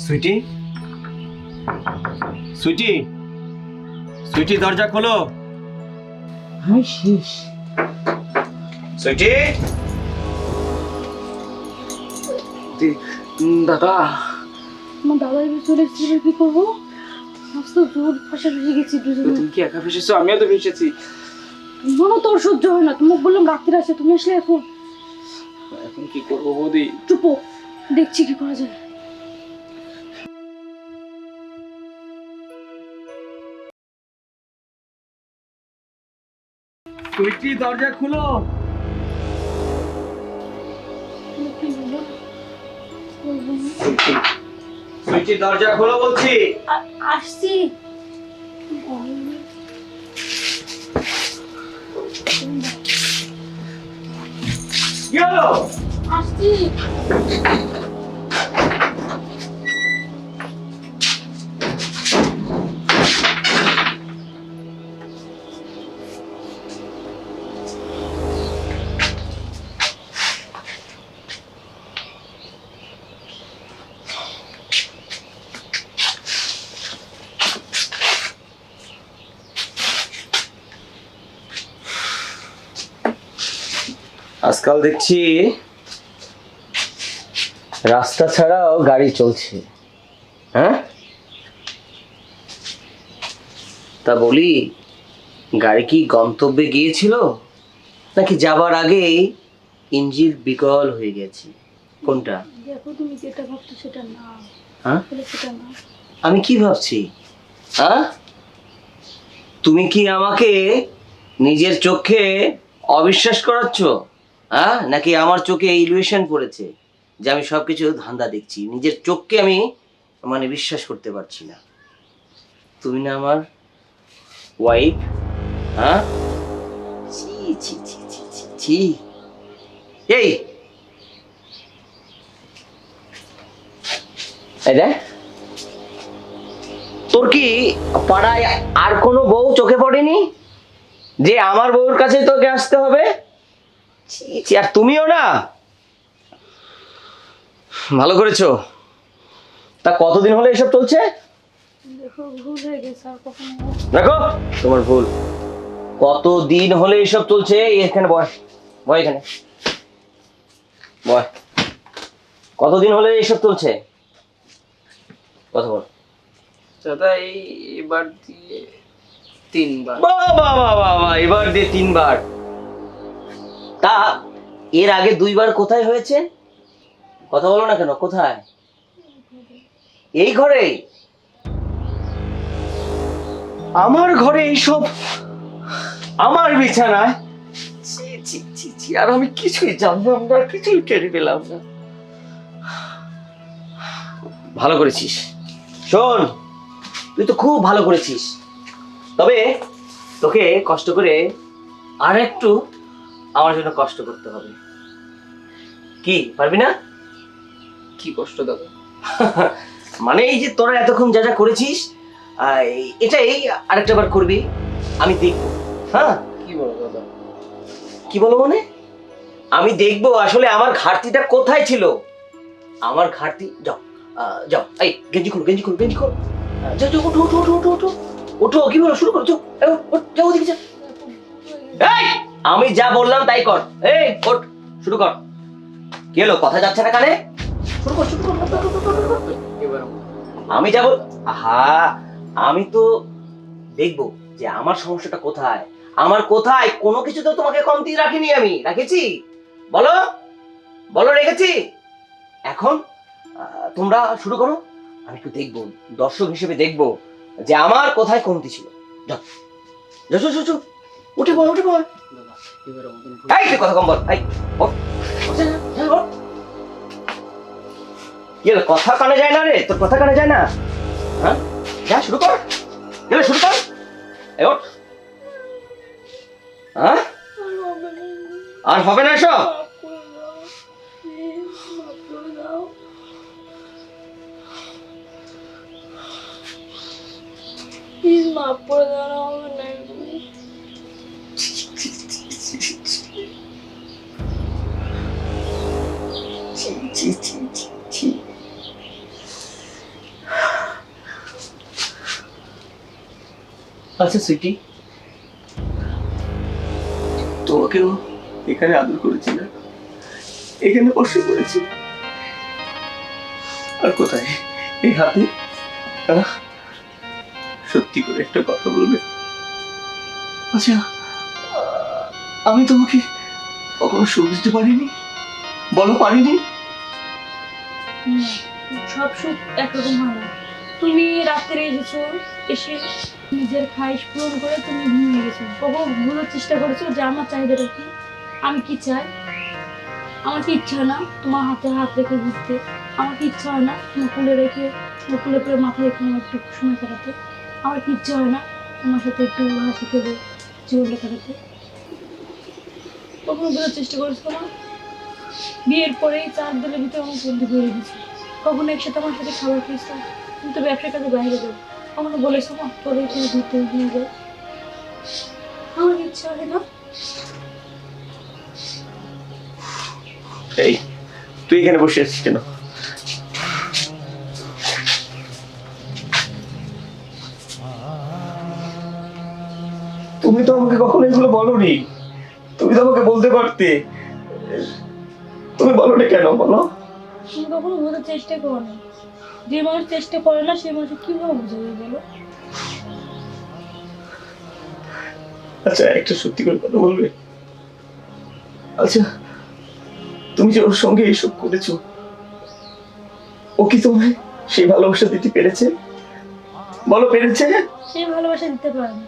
সুইটি, সুইটি, সুইটি, দরজা খোলো। আমি শেষ। সুইটি, দাদা, আমার দাদা এবার চলে এসেছে, এবার কি করবো? আজ তো জোর ফাঁসা ফেসে গেছি দুজনে। তুমি কি একা ফেসেছো? আমিও তো ফেসেছি। মনে তোর সহ্য হয় না, তোমাকে বললাম রাত্রির আসে, তুমি আসলে এখন। এখন কি করবো বৌদি? চুপো, দেখছি কি করা যায়। সুইটি, দরজা খুলো। সুইটি, দরজা খোলো বলছি। আসছি। কি হলো? আসছি। আজকাল দেখছি রাস্তা ছাড়াও গাড়ি চলছে। হ্যাঁ, তা বলি, গাড়ি কি গন্তব্যে গিয়েছিল নাকি যাবার আগেই ইঞ্জিন বিকল হয়ে গেছে? কোনটা? দেখো, তুমি যেটা ভাবছো সেটা না। হ্যাঁ, আসলে সেটা না। আমি কি ভাবছি? হ্যাঁ, তুমি কি আমাকে নিজের চোখে অবিশ্বাস করাচ্ছ? হ্যাঁ, নাকি আমার চোখে ইলুশন পড়েছে যে আমি সবকিছু ধান্দা দেখছি? নিজের চোখকে আমি বিশ্বাস করতে পারছি না। তুমি না আমার ওয়াইফ? হ্যাঁ, ছি ছি ছি ছি ছি ছি। এই এই দেখ, তোর কি পাড়ায় আর কোনো বউ চোখে পড়েনি যে আমার বউর কাছে তোকে আসতে হবে? ছি ছি। আর তুমিও না, ভালো করেছো। তা কতদিন হলো এসব চলছে? দেখো, ভুল হয়ে গেছে, আর কখনো। দেখো, তোমার ভুল। কতদিন হলে এসব চলছে? এখানে বয়, বয় এখানে বয়। কতদিন হলে এসব চলছে? কথা বল। দাদা, এবার দিয়ে 3বার। বাবা বাবা বাবা, এবার দিয়ে 3বার? তা এর আগে 2বার কোথায় হয়েছে? কথা বলো না কেন? কোথায়? এই ঘরে? আমার ঘরে এইসব? আমার বিছানায়? ছি ছি ছি ছি। আর আমি কিছুই জানলাম না, কিছুই টের পেলাম না। ভালো করেছিস। শোন, তুই তো খুব ভালো করেছিস, তবে তোকে কষ্ট করে আর একটু আমার জন্য কষ্ট করতে হবে। কি, পারবি না? কি কষ্ট দাদা? মানে এই যে তোরা এতক্ষণ যা যা করেছিস, এটাই আরেকটা বার করবি, আমি দেখবো। হ্যাঁ, কি বলো দাদা? কি বলো মানে? আমি দেখবো আসলে আমার ঘাটতিটা কোথায় ছিল। আমার ঘাটতি, যাও যাও, এই গেঞ্জি খোলো, গেঞ্জি খোলো, গেঞ্জি খোলো। যাও যাও, ওঠো ওঠো ওঠো ওঠো ওঠো ওঠো। কি বলো? শুরু করো, যাও যাও, ওদিকে যাও। এই, আমি যা বললাম তাই কর। এই ওঠ, শুরু কর। কি হলো, কথা যাচ্ছে না কানে? শুরু কর, শুরু কর। এবার আমি যাব। আহা, আমি তো দেখবো যে আমার সমস্যাটা কোথায়। আমার কোথায় কোনো কিছু তো তোমাকে কমতি রাখিনি, আমি রাখেছি? বলো বলো, রেখেছি? এখন তোমরা শুরু করো, আমি একটু দেখবো, দর্শক হিসেবে দেখবো যে আমার কোথায় কমতি ছিল। যাও যাও যাও যাও, উঠে বল, উঠে বল। দাদা, এবার আমাদের ভুল। এই তুই কথা কম বল। এই ওঠ, ওঠ, যা, যা, ওঠ। কি হলো, কথা কানে যায় না রে? তোর কথা কানে যায় না? হ্যাঁ, যা শুরু কর, গেলে শুরু কর। এই ওঠ। হ্যাঁ, আর হবে না এসব? প্লিজ মাফ করে দাও, হবে না। ছি ছি ছি ছি ছি। আচ্ছা সুইটি, তোমাকেও এখানে আদর করেছি না, এখানে বসে পড়েছি, আর কোথায় এই হাতে? সত্যি করে একটা কথা বলবে? আচ্ছা, আমি তোমাকে কখনো সুখ দিতে পারিনি? বলো, পারিনি? সব সুখ একরকম হয় না। তুমি রাত্রে এসেছো, এসে নিজের খাইশ পূরণ করে তুমি ঘুমিয়ে গেছো। কখন ভুলার চেষ্টা করেছো যে আমার চাহিদাটা কি, আমি কি চাই? আমার কি ইচ্ছা হয় না তোমার হাতে হাত রেখে ঘুরতে? আমার কি ইচ্ছা হয় না তোমার কুলে রেখে, তোমার কুলে করে মাথা রেখে আমার একটু সময় কাটাতে? আমার কি ইচ্ছা হয় না তোমার সাথে একটু হাসি খেলে জীবনটা কাটাতে? কখনো বোঝার চেষ্টা করেছো না? বিয়ের পরেই 4 দিনের ভিতরে আমার বন্ধু হয়ে গেছে। কখনো একসাথে আমার সাথে খাবার খেয়েছো? তুমি তো ব্যবসার কাজে বাইরে যাও, কখনো বলেছো না তোর এখানে ঘুরতে নিয়ে যাও? আমার ইচ্ছা হয় না? এই, তুই এখানে বসে আছিস কেন? তুমি তো আমাকে কখনো এগুলো বলোনি, তুমি তো আমাকে বলতে পারতে। তুমি বলোনি কেন, বলো? তুমি কখনো বোঝার চেষ্টা করো না। যে মানুষ চেষ্টা করে না সেই মানুষ কিভাবে বোঝাবে বলো? আচ্ছা, একটা সত্যি করে কথা বলবে? আচ্ছা, তুমি যে ওর সঙ্গে এইসব করেছো, ও কি তোমায় সেই ভালোবাসা দিতে পেরেছে? বলো, পেরেছে? সে ভালোবাসা দিতে পারে না,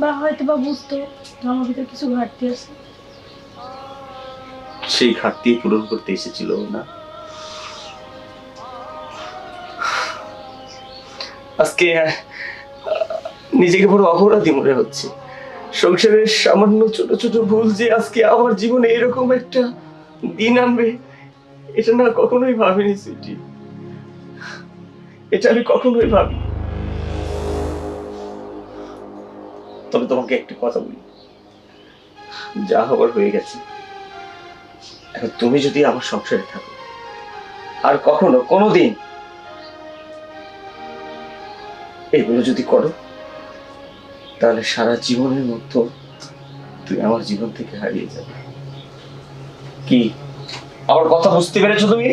বা হয়তো বা বুঝতো যে আমার ভিতরে কিছু ঘাটতি আছে। সেই ঘাটতি পূরণ করতে এসেছিল না? আজকে নিজেকে বড় অপরাধী মনে হচ্ছে। সংসারের সামান্য ছোট ছোট ভুল যে আজকে আমার জীবনে এরকম একটা দিন আনবে, এটা না কখনোই ভাবিনি সুইটি। এটা আমি কখনোই ভাবি। তবে তোমাকে একটা কথা বলি, যা হবার হয়ে গেছে। এখন তুমি যদি আমার সংসারে থাকো, আর কখনো কোনোদিন এগুলো যদি করো, তাহলে সারা জীবনের মতো তুই আমার জীবন থেকে হারিয়ে যাবে। কি আমার কথা বুঝতে পেরেছো তুমি?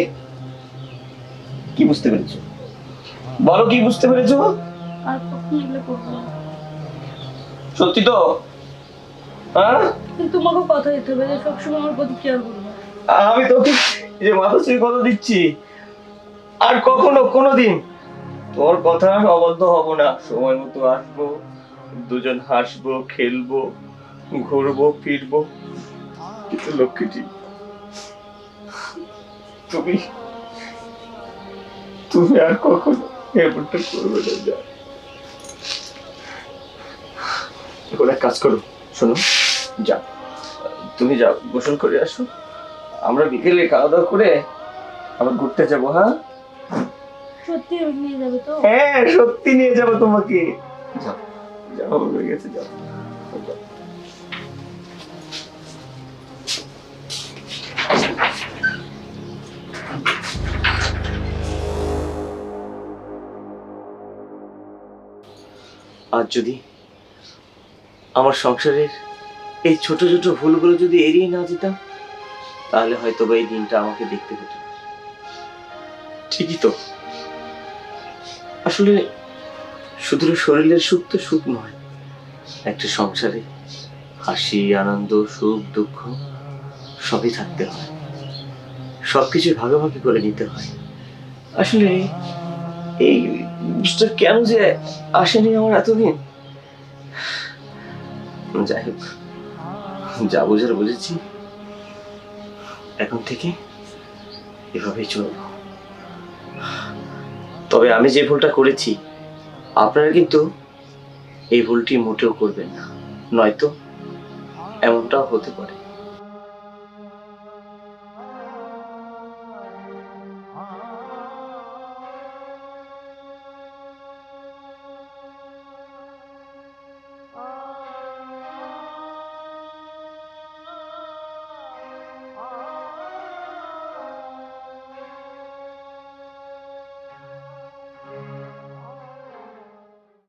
কি বুঝতে পেরেছো? বলো, কি বুঝতে পেরেছো? আর কখনো এগুলো করবো না। সত্যি তো? হ্যাঁ, কিন্তু তোমাকেও কথা দিতে হবে যে সবসময় আমার প্রতি কেয়ার করবে। আমি তোকে এই যে মাথা ছুঁয়ে কথা দিচ্ছি, আর কখনো কোনোদিন তোর কথা অবদ্ধ হব না। সময় মতো আসবো, দুজন হাসবো, খেলবো, ঘুরবো, ফিরবো। কিন্তু লক্ষ্মীটি, তুমি তুমি আর কখনো এমনটা করবে না। যা, এখন এক কাজ করো, শোনো, যা, তুমি যাও, গোসল করে আসো। আমরা বিকেলে খাওয়া দাওয়া করে আবার ঘুরতে যাবো। হ্যাঁ, সত্যি নিয়ে যাবে তো? হ্যাঁ, সত্যি নিয়ে যাবো তোমাকে। যাও, যাও, হয়ে গেছে, যাও। আজ যদি আমার সংসারের এই ছোট ছোট ভুলগুলো যদি এড়িয়ে না যেতাম, তাহলে হয়তো বা এই দিনটা আমাকে দেখতে হতো না। ঠিকই তো, আসলে শুধু শরীরের সুখ তো সুখ নয়, একটা সংসারে হাসি, আনন্দ, সুখ, দুঃখ সবই থাকতে হয়, সবকিছু ভাগাভাগি করে নিতে হয়। আসলে এই বুঝটা কেন যে আসেনি আমার এতদিন। যাই হোক, যা বোঝার বুঝেছি, এখন থেকে এভাবেই চলব। তবে আমি যে ভুলটা করেছি, আপনারা কিন্তু এই ভুলটি মোটেও করবেন না, নয়তো এমনটাও হতে পারে।